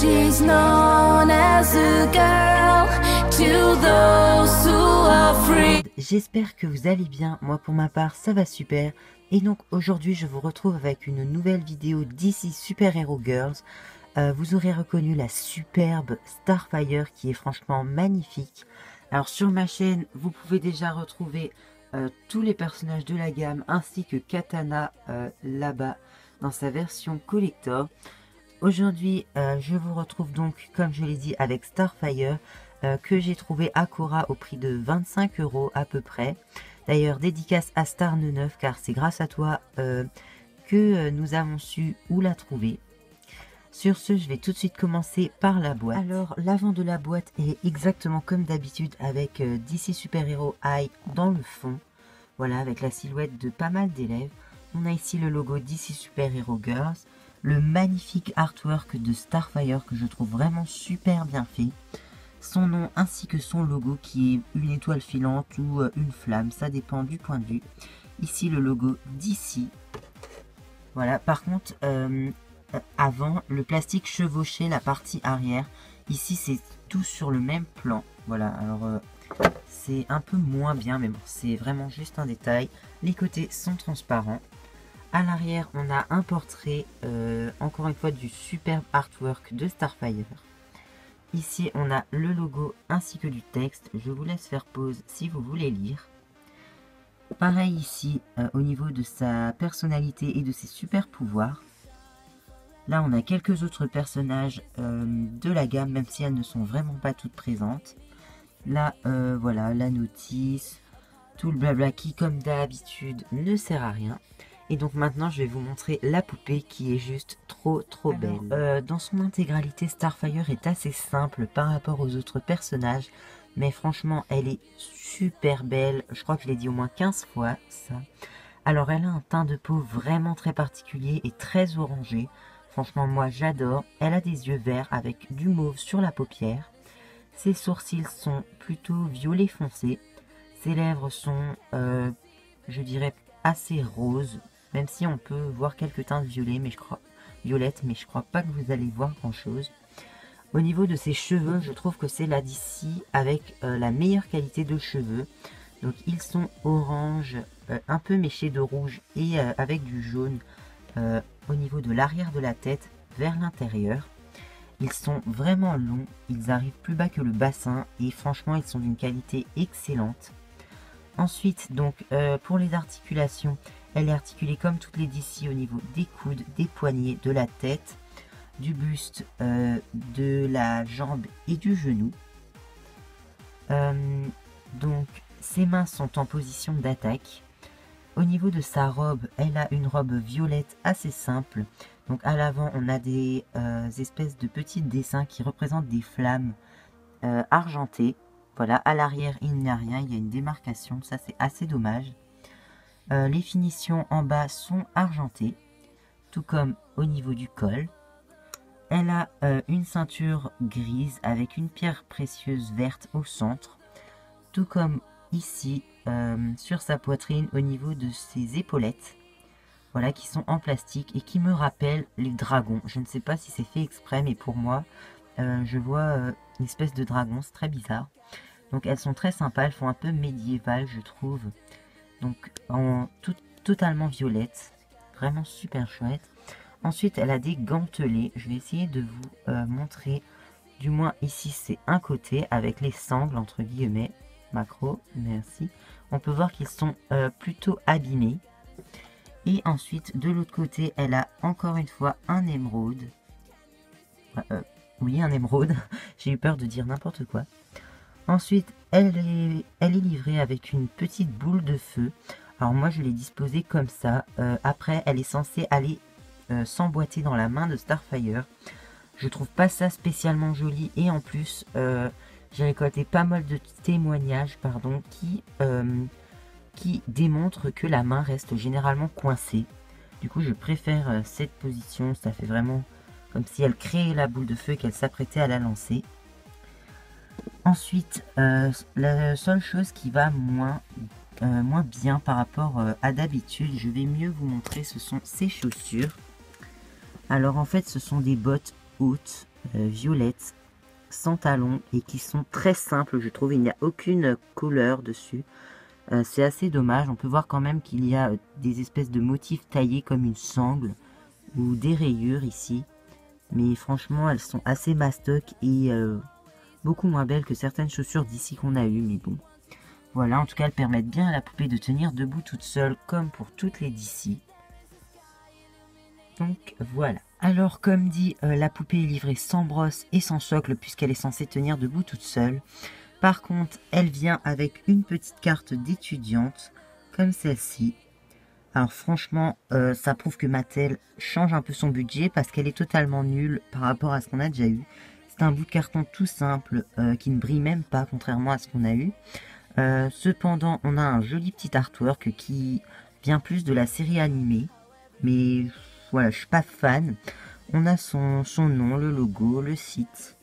she's known as a girl to those who are free. J'espère que vous allez bien, moi pour ma part ça va super. Et donc aujourd'hui je vous retrouve avec une nouvelle vidéo d'ici Super Hero Girls. Vous aurez reconnu la superbe Starfire qui est franchement magnifique. Alors sur ma chaîne vous pouvez déjà retrouver tous les personnages de la gamme ainsi que Katana là-bas dans sa version collector. Aujourd'hui je vous retrouve donc comme je l'ai dit avec Starfire que j'ai trouvé à Cora au prix de 25 € à peu près. D'ailleurs dédicace à Star99 car c'est grâce à toi que nous avons su où la trouver. Sur ce, je vais tout de suite commencer par la boîte. Alors, l'avant de la boîte est exactement comme d'habitude avec DC Super Hero Eye dans le fond. Voilà, avec la silhouette de pas mal d'élèves. On a ici le logo DC Super Hero Girls. Le magnifique artwork de Starfire que je trouve vraiment super bien fait. Son nom ainsi que son logo qui est une étoile filante ou une flamme, ça dépend du point de vue. Ici le logo DC. Voilà, par contre... avant, le plastique chevauchait la partie arrière. Ici, c'est tout sur le même plan. Voilà, alors c'est un peu moins bien, mais bon, c'est vraiment juste un détail. Les côtés sont transparents. À l'arrière, on a un portrait, encore une fois, du superbe artwork de Starfire. Ici, on a le logo ainsi que du texte. Je vous laisse faire pause si vous voulez lire. Pareil ici, au niveau de sa personnalité et de ses super pouvoirs. Là, on a quelques autres personnages de la gamme, même si elles ne sont vraiment pas toutes présentes. Là, voilà, la notice, tout le blabla qui, comme d'habitude, ne sert à rien. Et donc maintenant, je vais vous montrer la poupée qui est juste trop belle. Dans son intégralité, Starfire est assez simple par rapport aux autres personnages. Mais franchement, elle est super belle. Je crois que je l'ai dit au moins 15 fois, ça. Alors, elle a un teint de peau vraiment très particulier et très orangé. Franchement, moi, j'adore. Elle a des yeux verts avec du mauve sur la paupière. Ses sourcils sont plutôt violet foncé. Ses lèvres sont, je dirais, assez roses. Même si on peut voir quelques teintes violettes, mais je crois pas que vous allez voir grand-chose. Au niveau de ses cheveux, je trouve que c'est la DC avec la meilleure qualité de cheveux. Donc, ils sont orange, un peu méchés de rouge et avec du jaune. Au niveau de l'arrière de la tête vers l'intérieur. Ils sont vraiment longs, ils arrivent plus bas que le bassin et franchement ils sont d'une qualité excellente. Ensuite donc pour les articulations, elle est articulée comme toutes les DC au niveau des coudes, des poignets, de la tête, du buste, de la jambe et du genou. Donc ses mains sont en position d'attaque. Au niveau de sa robe, elle a une robe violette assez simple. Donc à l'avant, on a des espèces de petits dessins qui représentent des flammes argentées. Voilà, à l'arrière, il n'y a rien, il y a une démarcation, ça c'est assez dommage. Les finitions en bas sont argentées, tout comme au niveau du col. Elle a une ceinture grise avec une pierre précieuse verte au centre, tout comme ici sur sa poitrine au niveau de ses épaulettes, voilà, qui sont en plastique et qui me rappellent les dragons. Je ne sais pas si c'est fait exprès, mais pour moi je vois une espèce de dragon, c'est très bizarre. Donc elles sont très sympas, elles font un peu médiéval je trouve, donc en totalement violette, vraiment super chouette. Ensuite elle a des gantelets, je vais essayer de vous montrer, du moins ici c'est un côté avec les sangles entre guillemets. Macro, merci. On peut voir qu'ils sont plutôt abîmés. Et ensuite, de l'autre côté, elle a encore une fois un émeraude. Oui, un émeraude. J'ai eu peur de dire n'importe quoi. Ensuite, elle est livrée avec une petite boule de feu. Alors moi, je l'ai disposée comme ça. Après, elle est censée aller s'emboîter dans la main de Starfire. Je trouve pas ça spécialement joli. Et en plus... j'ai récolté pas mal de témoignages qui démontrent que la main reste généralement coincée. Du coup, je préfère cette position. Ça fait vraiment comme si elle créait la boule de feu et qu'elle s'apprêtait à la lancer. Ensuite, la seule chose qui va moins bien par rapport à d'habitude, je vais mieux vous montrer, ce sont ses chaussures. Alors en fait, ce sont des bottes hautes violettes, sans talons et qui sont très simples, je trouve. Il n'y a aucune couleur dessus. C'est assez dommage. On peut voir quand même qu'il y a des espèces de motifs taillés comme une sangle ou des rayures ici. Mais franchement, elles sont assez mastoc et beaucoup moins belles que certaines chaussures d'ici qu'on a eues. Mais bon, voilà, en tout cas, elles permettent bien à la poupée de tenir debout toute seule, comme pour toutes les d'ici. Donc voilà. Alors comme dit, la poupée est livrée sans brosse et sans socle puisqu'elle est censée tenir debout toute seule. Par contre, elle vient avec une petite carte d'étudiante, comme celle-ci. Alors franchement, ça prouve que Mattel change un peu son budget parce qu'elle est totalement nulle par rapport à ce qu'on a déjà eu. C'est un bout de carton tout simple qui ne brille même pas, contrairement à ce qu'on a eu. Cependant, on a un joli petit artwork qui vient plus de la série animée. Mais voilà, je suis pas fan. On a son nom, le logo, le site,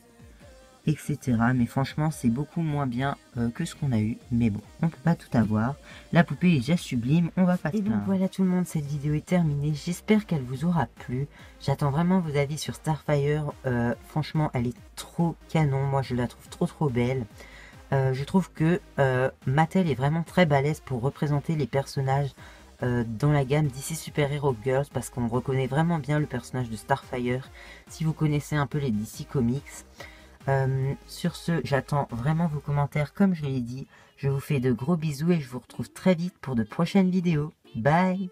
etc. Mais franchement, c'est beaucoup moins bien que ce qu'on a eu. Mais bon, on peut pas tout avoir. La poupée est déjà sublime, on va pas se plaindre. Et donc voilà tout le monde, cette vidéo est terminée. J'espère qu'elle vous aura plu. J'attends vraiment vos avis sur Starfire. Franchement, elle est trop canon. Moi, je la trouve trop belle. Je trouve que Mattel est vraiment très balèze pour représenter les personnages dans la gamme DC Super Hero Girls, parce qu'on reconnaît vraiment bien le personnage de Starfire si vous connaissez un peu les DC Comics. Sur ce, j'attends vraiment vos commentaires comme je l'ai dit. Je vous fais de gros bisous et je vous retrouve très vite pour de prochaines vidéos. Bye!